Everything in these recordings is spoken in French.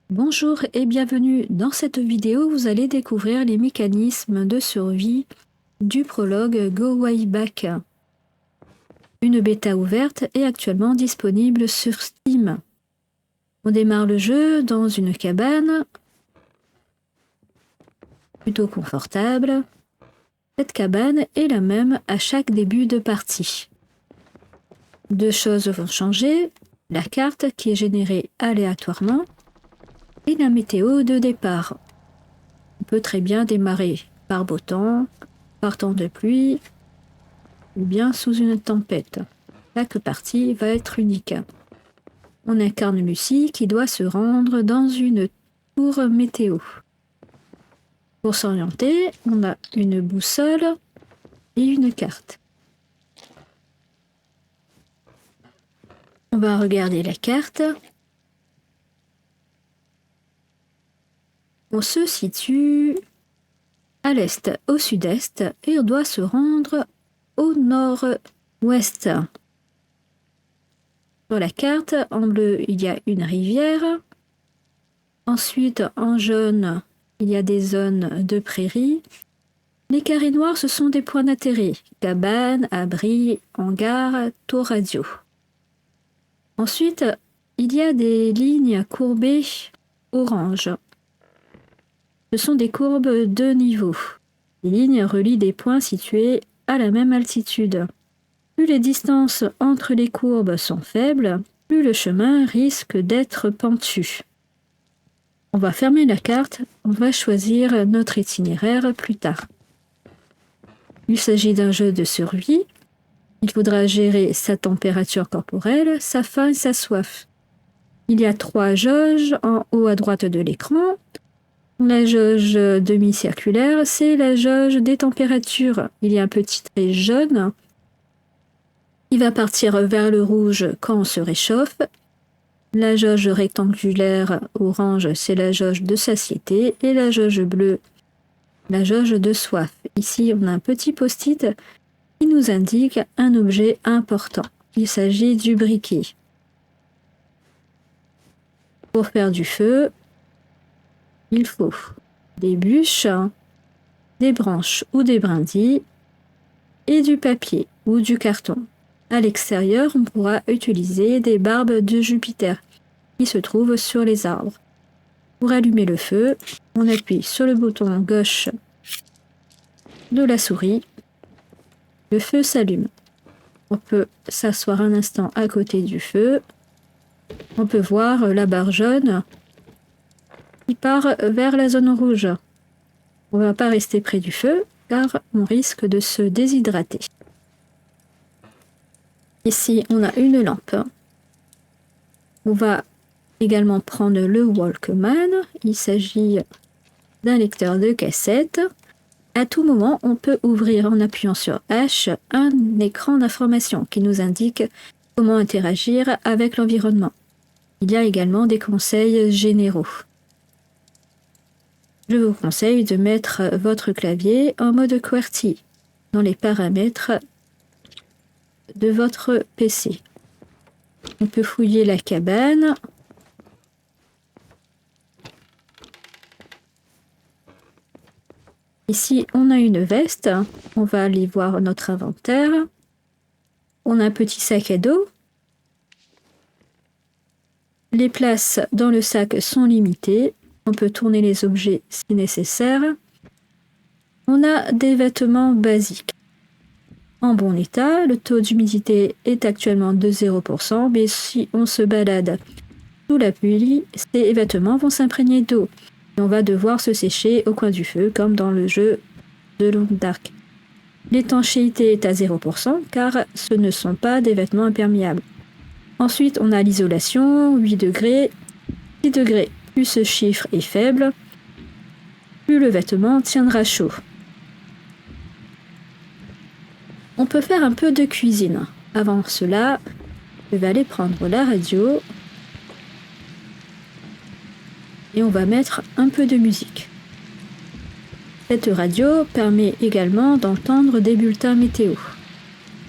Bonjour et bienvenue. Dans cette vidéo, vous allez découvrir les mécanismes de survie du prologue Go Way Back. Une bêta ouverte est actuellement disponible sur Steam. On démarre le jeu dans une cabane plutôt confortable. Cette cabane est la même à chaque début de partie. Deux choses vont changer, la carte qui est générée aléatoirement et la météo de départ. On peut très bien démarrer par beau temps, par temps de pluie, ou bien sous une tempête. Chaque partie va être unique. On incarne Lucie qui doit se rendre dans une tour météo. Pour s'orienter, on a une boussole et une carte. On va regarder la carte. On se situe à l'est, au sud-est, et on doit se rendre au nord-ouest. Sur la carte, en bleu, il y a une rivière. Ensuite, en jaune, il y a des zones de prairies. Les carrés noirs, ce sont des points d'intérêt. Cabane, abri, hangar, tour radio. Ensuite, il y a des lignes courbées orange. Ce sont des courbes de niveau. Les lignes relient des points situés à la même altitude. Plus les distances entre les courbes sont faibles, plus le chemin risque d'être pentu. On va fermer la carte, on va choisir notre itinéraire plus tard. Il s'agit d'un jeu de survie. Il faudra gérer sa température corporelle, sa faim et sa soif. Il y a 3 jauges en haut à droite de l'écran. La jauge demi-circulaire, c'est la jauge des températures. Il y a un petit trait jaune qui va partir vers le rouge quand on se réchauffe. La jauge rectangulaire orange, c'est la jauge de satiété. Et la jauge bleue, la jauge de soif. Ici, on a un petit post-it qui nous indique un objet important. Il s'agit du briquet. Pour faire du feu, il faut des bûches, des branches ou des brindilles et du papier ou du carton. À l'extérieur, on pourra utiliser des barbes de Jupiter qui se trouvent sur les arbres. Pour allumer le feu, on appuie sur le bouton gauche de la souris. Le feu s'allume. On peut s'asseoir un instant à côté du feu. On peut voir la barre jaune qui part vers la zone rouge. On ne va pas rester près du feu car on risque de se déshydrater. Ici, on a une lampe. On va également prendre le Walkman. Il s'agit d'un lecteur de cassette. À tout moment, on peut ouvrir en appuyant sur H un écran d'information qui nous indique comment interagir avec l'environnement. Il y a également des conseils généraux. Je vous conseille de mettre votre clavier en mode QWERTY dans les paramètres de votre PC. On peut fouiller la cabane. Ici, on a une veste. On va aller voir notre inventaire. On a un petit sac à dos. Les places dans le sac sont limitées. On peut tourner les objets si nécessaire. On a des vêtements basiques. En bon état, le taux d'humidité est actuellement de 0%, mais si on se balade sous la pluie, ces vêtements vont s'imprégner d'eau. Et on va devoir se sécher au coin du feu, comme dans le jeu de Long Dark. L'étanchéité est à 0%, car ce ne sont pas des vêtements imperméables. Ensuite, on a l'isolation, 8 degrés, 10 degrés. Plus ce chiffre est faible, plus le vêtement tiendra chaud. On peut faire un peu de cuisine. Avant cela, je vais aller prendre la radio et on va mettre un peu de musique. Cette radio permet également d'entendre des bulletins météo.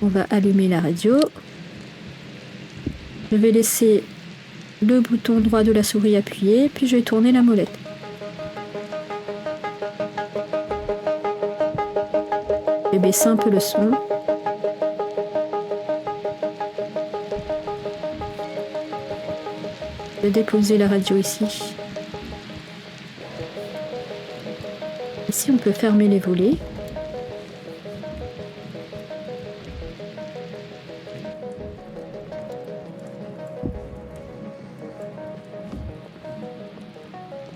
On va allumer la radio. Je vais laisser le bouton droit de la souris appuyé, puis je vais tourner la molette. Je vais baisser un peu le son. Je vais déposer la radio ici. Ici, on peut fermer les volets.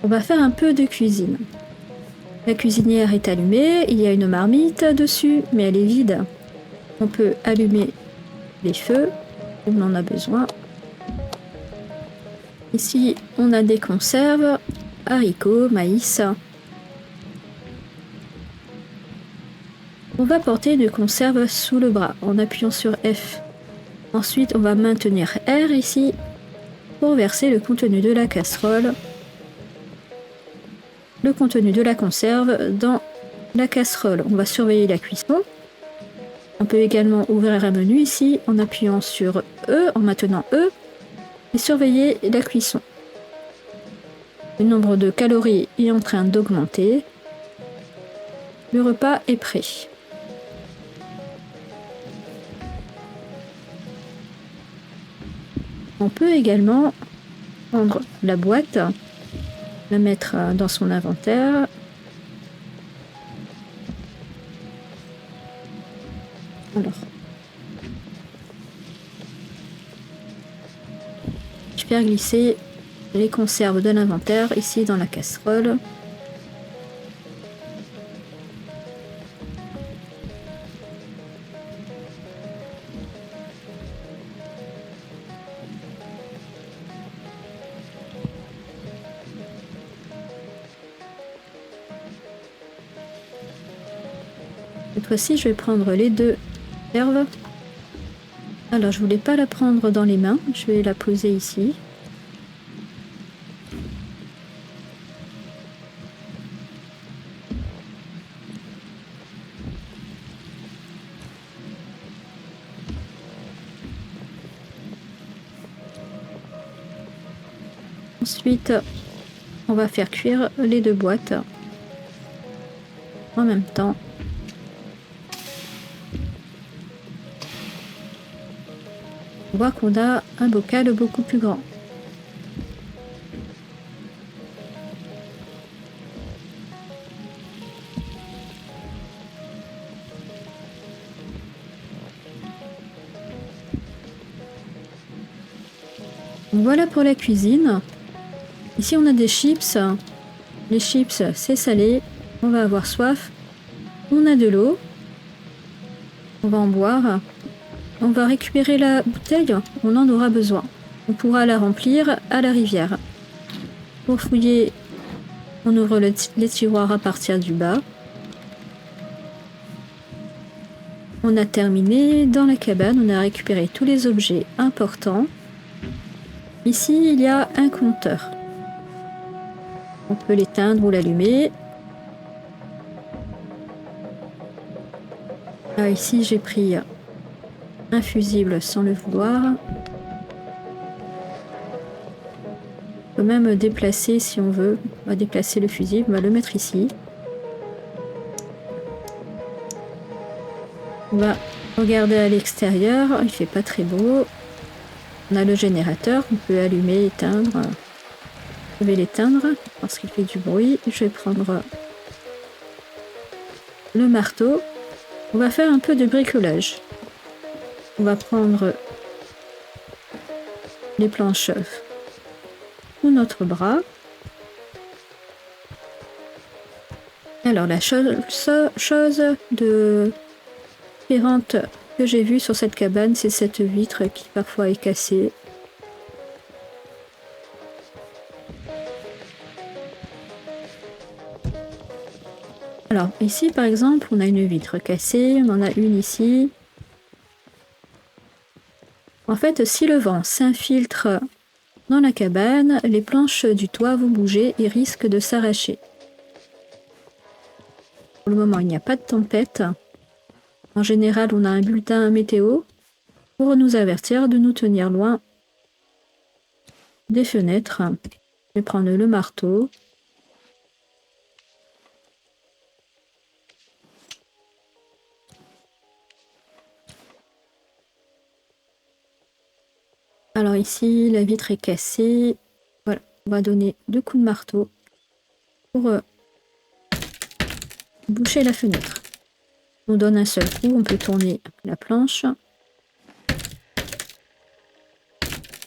On va faire un peu de cuisine. La cuisinière est allumée, il y a une marmite dessus, mais elle est vide. On peut allumer les feux, on en a besoin. Ici, on a des conserves, haricots, maïs. On va porter une conserve sous le bras en appuyant sur F. Ensuite, on va maintenir R ici pour verser le contenu de la casserole, le contenu de la conserve dans la casserole. On va surveiller la cuisson. On peut également ouvrir un menu ici en appuyant sur E, en maintenant E, et surveiller la cuisson. Le nombre de calories est en train d'augmenter. Le repas est prêt. On peut également prendre la boîte, la mettre dans son inventaire. Alors, je vais glisser les conserves de l'inventaire ici dans la casserole. Cette fois-ci, je vais prendre les deux conserves. Alors, je voulais pas la prendre dans les mains, je vais la poser ici. Ensuite, on va faire cuire les deux boîtes en même temps. On voit qu'on a un bocal beaucoup plus grand. Voilà pour la cuisine. Ici on a des chips. Les chips c'est salé. On va avoir soif. On a de l'eau. On va en boire. On va récupérer la bouteille. On en aura besoin. On pourra la remplir à la rivière. Pour fouiller, on ouvre les tiroirs à partir du bas. On a terminé. Dans la cabane, on a récupéré tous les objets importants. Ici, il y a un compteur. On peut l'éteindre ou l'allumer. Ah, ici, j'ai pris un fusible sans le vouloir. On peut même déplacer si on veut. On va déplacer le fusible, on va le mettre ici. On va regarder à l'extérieur, il fait pas très beau. On a le générateur, on peut allumer, éteindre. Je vais l'éteindre parce qu'il fait du bruit. Je vais prendre le marteau. On va faire un peu de bricolage. On va prendre les planches sous notre bras. Alors la chose différente que j'ai vue sur cette cabane, c'est cette vitre qui parfois est cassée. Alors ici par exemple, on a une vitre cassée, on en a une ici. En fait, si le vent s'infiltre dans la cabane, les planches du toit vont bouger et risquent de s'arracher. Pour le moment, il n'y a pas de tempête. En général, on a un bulletin météo pour nous avertir de nous tenir loin des fenêtres. Je vais prendre le marteau. Alors ici, la vitre est cassée. Voilà, on va donner 2 coups de marteau pour boucher la fenêtre. On donne un seul coup, on peut tourner la planche.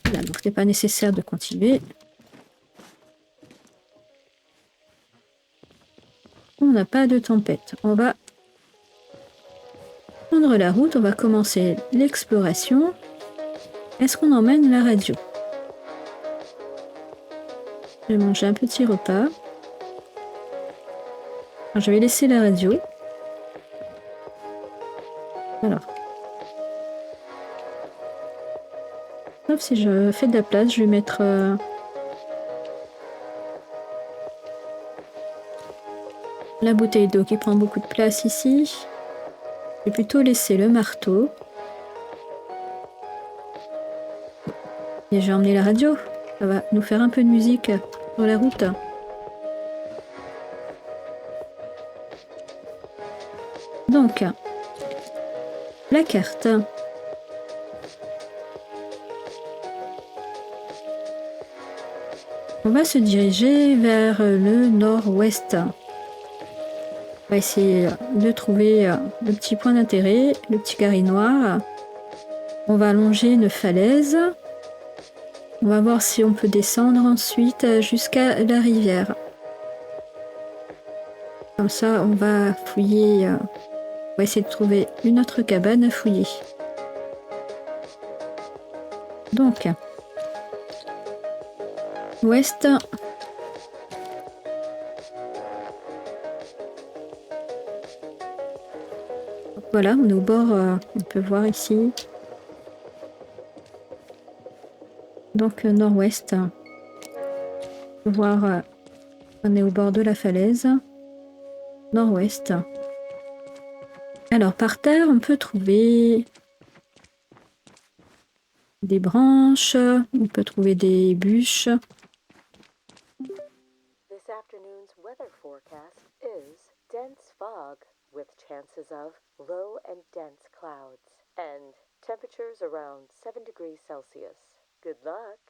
Voilà, donc c'est pas nécessaire de continuer. On n'a pas de tempête. On va prendre la route, on va commencer l'exploration. Est-ce qu'on emmène la radio? Je vais manger un petit repas. Alors, je vais laisser la radio. Alors. Sauf si je fais de la place, je vais mettre... la bouteille d'eau qui prend beaucoup de place ici. Je vais plutôt laisser le marteau. Et je vais emmener la radio. Ça va nous faire un peu de musique sur la route. Donc, la carte. On va se diriger vers le nord-ouest. On va essayer de trouver le petit point d'intérêt, le petit carré noir. On va longer une falaise. On va voir si on peut descendre ensuite jusqu'à la rivière. Comme ça, on va fouiller. On va essayer de trouver une autre cabane à fouiller. Donc, ouest. Voilà, on est au bord, on peut voir ici. Donc nord-ouest. On peut voir, on est au bord de la falaise. Nord-ouest. Alors par terre, on peut trouver des branches, on peut trouver des bûches. This afternoon's weather forecast is dense fog with chances of low and dense clouds and temperatures around 7 degrees Celsius. Good luck.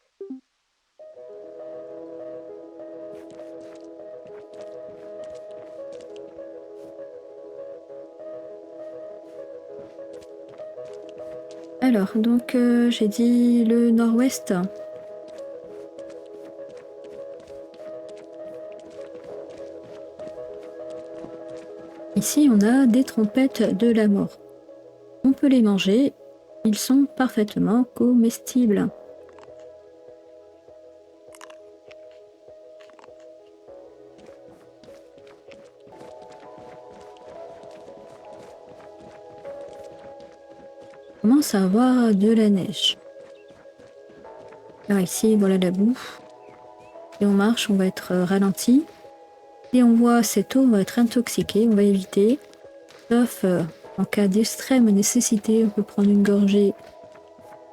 Alors, donc j'ai dit le nord-ouest. Ici, on a des trompettes de la mort. On peut les manger, ils sont parfaitement comestibles. On commence à avoir de la neige. Alors ici, voilà la boue. Et on marche, on va être ralenti. Et on voit cette eau, on va être intoxiqué, on va éviter. Sauf en cas d'extrême nécessité, on peut prendre une gorgée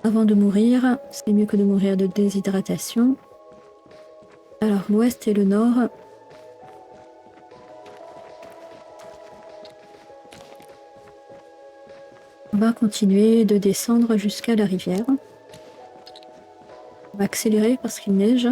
avant de mourir. C'est mieux que de mourir de déshydratation. Alors l'ouest et le nord. On va continuer de descendre jusqu'à la rivière. On va accélérer parce qu'il neige.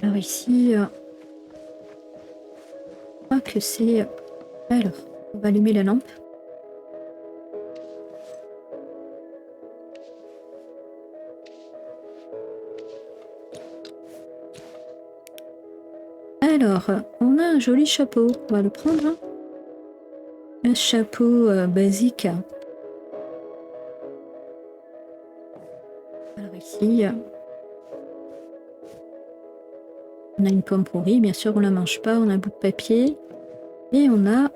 Alors ici, je crois que c'est... Alors, on va allumer la lampe. Alors, on a un joli chapeau, on va le prendre. Un chapeau basique. Alors ici, on a une pomme pourrie, bien sûr on la mange pas, on a un bout de papier. Et on a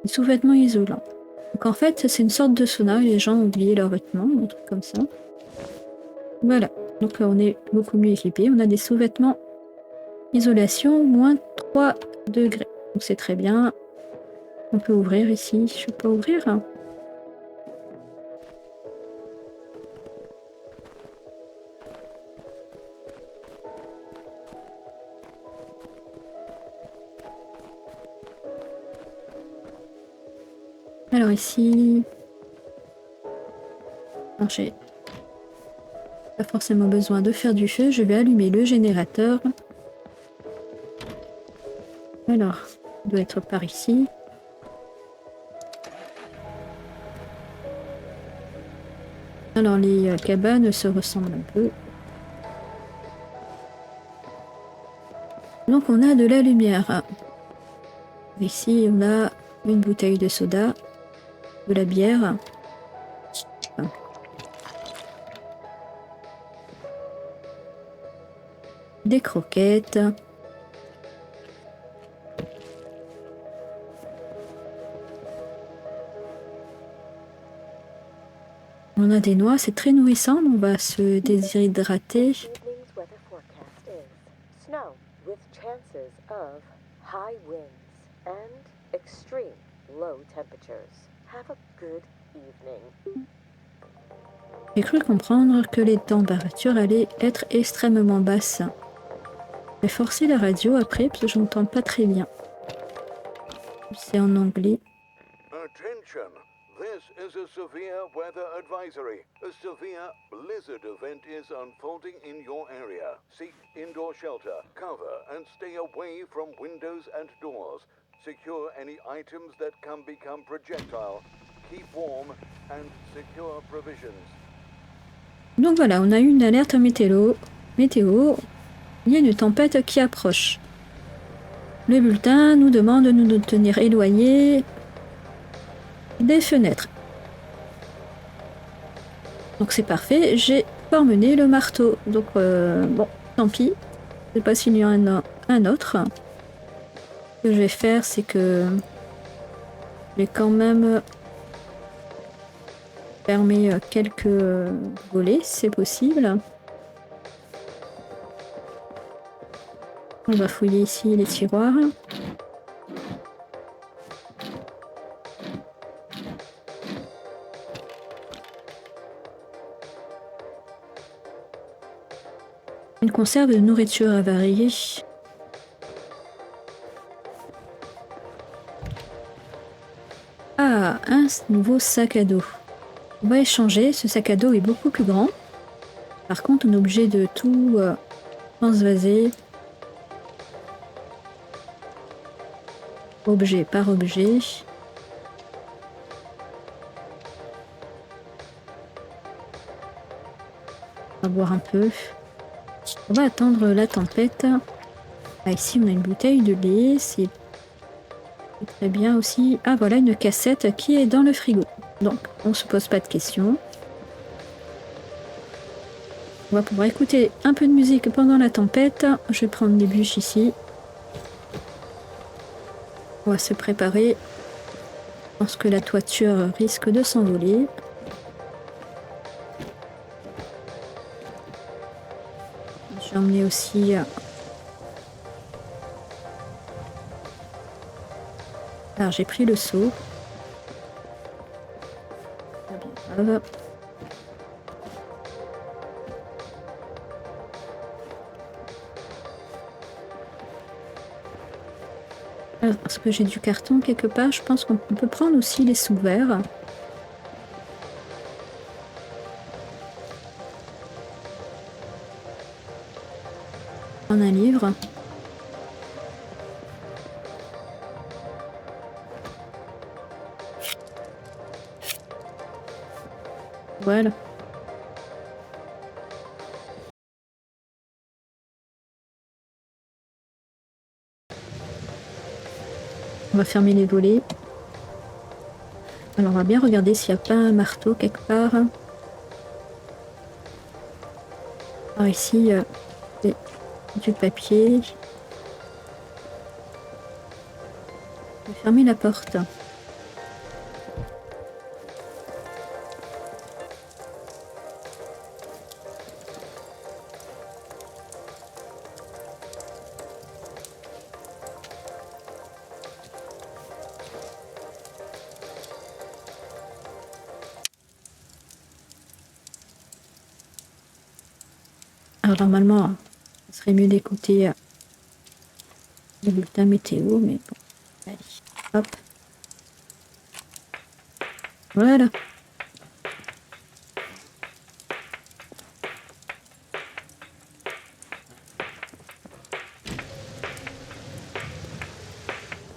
des sous-vêtements isolants. Donc en fait, c'est une sorte de sauna, les gens ont oublié leurs vêtements, un truc comme ça. Voilà. Donc on est beaucoup mieux équipé. On a des sous-vêtements isolation, moins 3 degrés. Donc c'est très bien. On peut ouvrir ici. Je peux ouvrir. Alors ici, j'ai pas forcément besoin de faire du feu. Je vais allumer le générateur. Alors, il doit être par ici. Alors les cabanes se ressemblent un peu. Donc on a de la lumière. Ici on a une bouteille de soda, de la bière. Des croquettes. On a des noix, c'est très nourrissant, on va se déshydrater. Evening's weather forecast is snow with chances of high winds and extreme low temperatures. Have a good evening. J'ai cru comprendre que les températures allaient être extrêmement basses. Je vais forcer la radio après parce que je n'entends pas très bien. C'est en anglais. Attention! This is a severe weather advisory. A severe blizzard event is unfolding in your area. Seek indoor shelter, cover, and stay away from windows and doors. Secure any items that can become projectile. Keep warm and secure provisions. Donc voilà, on a eu une alerte météo. Il y a une tempête qui approche. Le bulletin nous demande de nous tenir éloignés des fenêtres. Donc c'est parfait, j'ai pas emmené le marteau. Donc bon, tant pis. Je sais pas s'il y en a un autre. Ce que je vais faire, c'est que je vais quand même fermer quelques volets, si c'est possible. On va fouiller ici les tiroirs. Une conserve de nourriture avariée. Ah, un nouveau sac à dos. On va échanger, ce sac à dos est beaucoup plus grand. Par contre, on est obligé de tout transvaser. Objet par objet. On va boire un peu. On va attendre la tempête. Ah, ici, on a une bouteille de lait. C'est très bien aussi. Ah, voilà une cassette qui est dans le frigo. Donc, on se pose pas de questions. On va pouvoir écouter un peu de musique pendant la tempête. Je vais prendre des bûches ici. On va se préparer. Je pense que la toiture risque de s'envoler. J'ai emmené aussi alors j'ai pris le seau. Pas bien grave. Est-ce que j'ai du carton quelque part? Je pense qu'on peut prendre aussi les sous-verts. Prendre un livre. Voilà. On va fermer les volets. Alors on va bien regarder s'il n'y a pas un marteau quelque part. Alors ici, c'est du papier. Je vais fermer la porte. Alors normalement, ce serait mieux d'écouter le bulletin météo, mais bon, allez, hop. Voilà.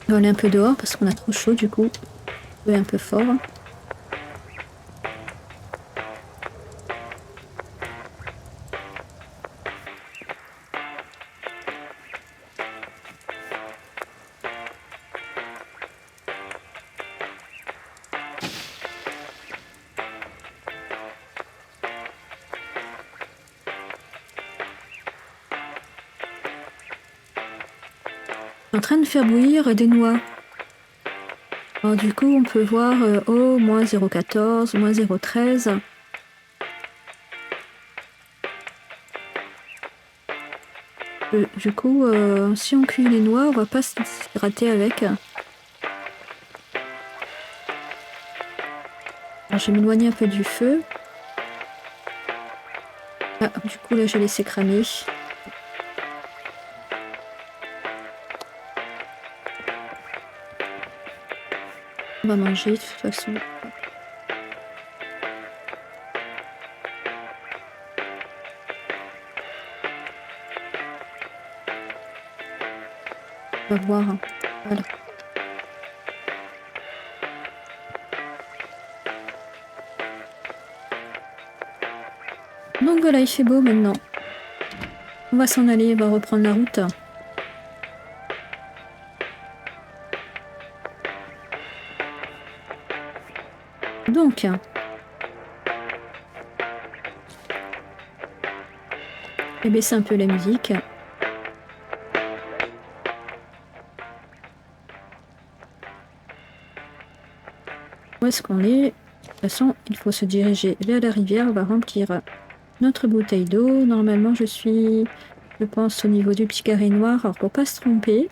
On va aller un peu dehors parce qu'on a trop chaud du coup. On est un peu fort. En train de faire bouillir des noix. Alors du coup, on peut voir au moins 0,14, moins 0,13. Du coup, si on cuit les noix, on va pas se gratter avec. Alors, je vais m'éloigner un peu du feu. Ah, du coup, là, j'ai laissé cramer. On va manger de toute façon. On va voir. Voilà. Donc voilà, il fait beau maintenant. On va s'en aller, on va reprendre la route. Donc, je vais baisser un peu la musique. Où est-ce qu'on est? De toute façon, il faut se diriger vers la rivière. On va remplir notre bouteille d'eau. Normalement, je pense, au niveau du petit carré noir. Alors, pour pas se tromper,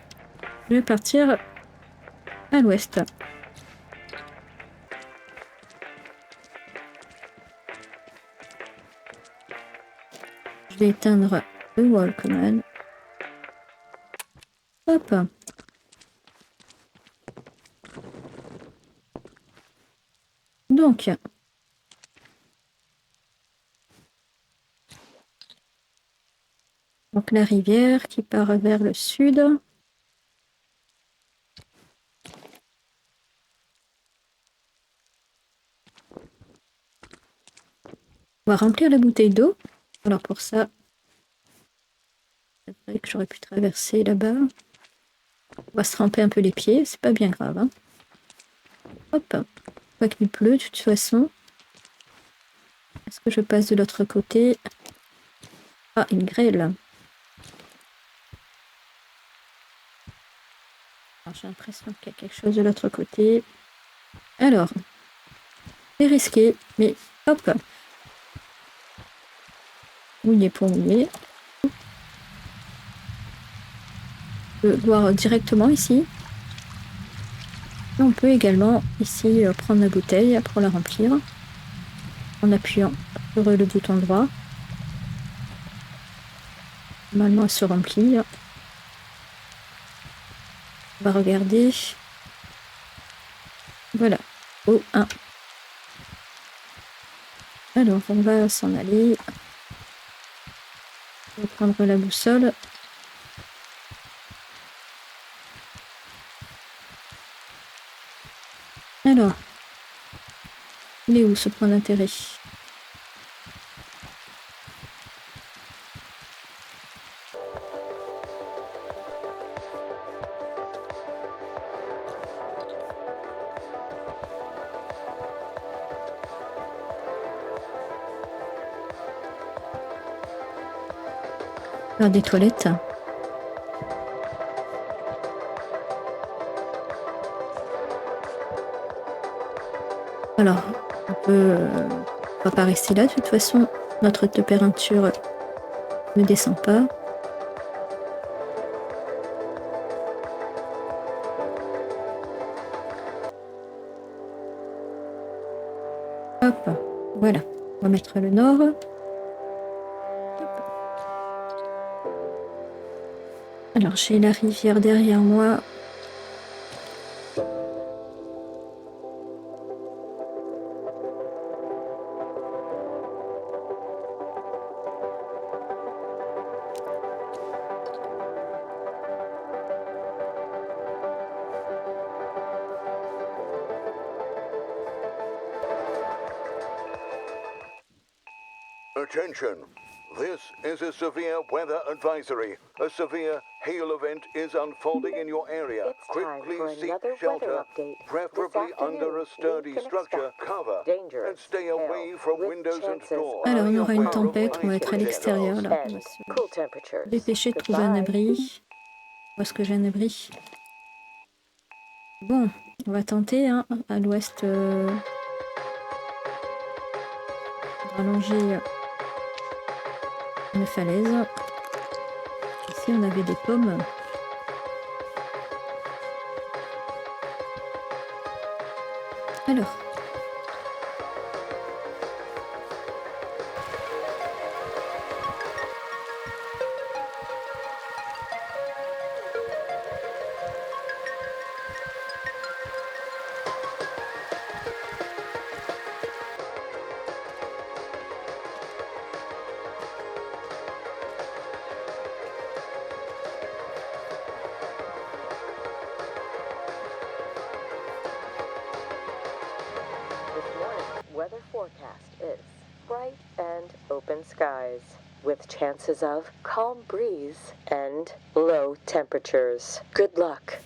je vais partir à l'ouest. Je vais éteindre le Walkman. Hop. Donc la rivière qui part vers le sud. On va remplir la bouteille d'eau. Alors pour ça, c'est vrai que j'aurais pu traverser là-bas. On va se tremper un peu les pieds, c'est pas bien grave. Hein. Hop, pas qu'il pleut de toute façon. Est-ce que je passe de l'autre côté? Ah, une grêle. J'ai l'impression qu'il y a quelque chose de l'autre côté. Alors, c'est risqué, mais hop. Mouillé pour mouiller. On peut boire directement ici. On peut également ici prendre la bouteille pour la remplir en appuyant sur le bouton droit. Normalement, elle se remplit. On va regarder. Voilà. Oh, 1. Alors, on va s'en aller. On va prendre la boussole. Alors, il est où ce point d'intérêt? Faire des toilettes. Alors, on va pas rester là. De toute façon, notre température ne descend pas. Hop, voilà. On va mettre le nord. Hop. Alors j'ai la rivière derrière moi. Attention! This is a severe weather advisory. A severe hail event is unfolding in your area. It's time Quickly for seek another shelter, weather update. preferably This under a afternoon, sturdy we can structure, expect cover, dangerous and stay away hail from with windows and chances doors. Alors on Be aura une aware of tempête, on va ice être à l'extérieur là. On va and se cool temperatures. dépêcher de trouver un Goodbye. abri. Où est-ce que j'ai un abri? Bon, on va tenter hein, à l'ouest rallonger une falaise. Ici on avait des pommes. Alors. This morning, weather forecast is bright and open skies with chances of calm breeze and low temperatures. Good luck.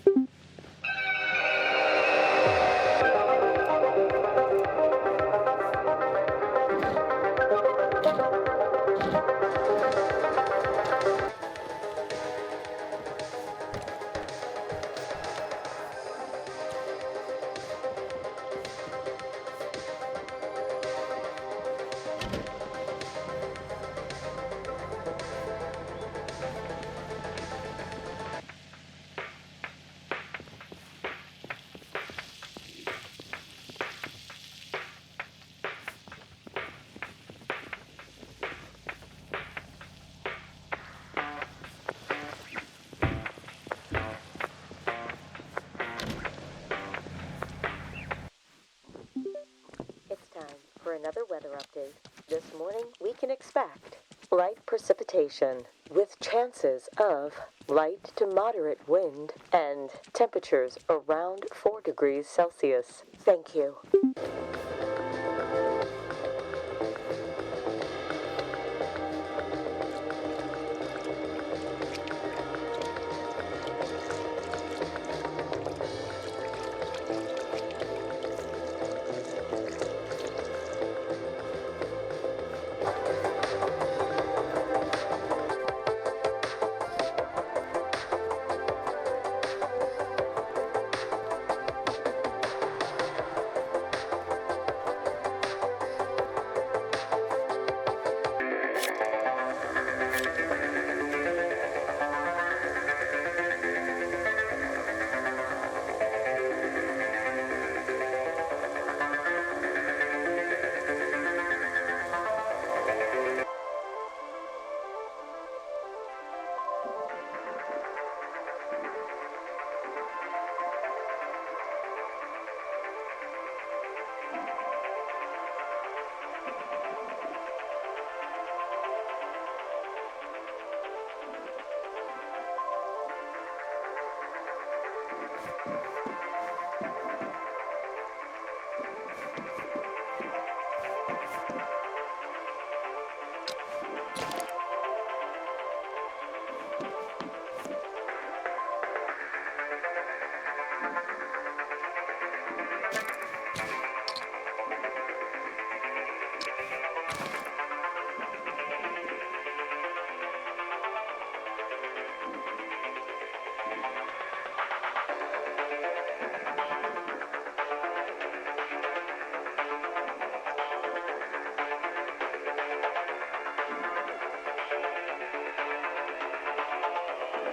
It's time for another weather update. This morning, we can expect light precipitation with chances of light to moderate wind and temperatures around 4 degrees Celsius. Thank you.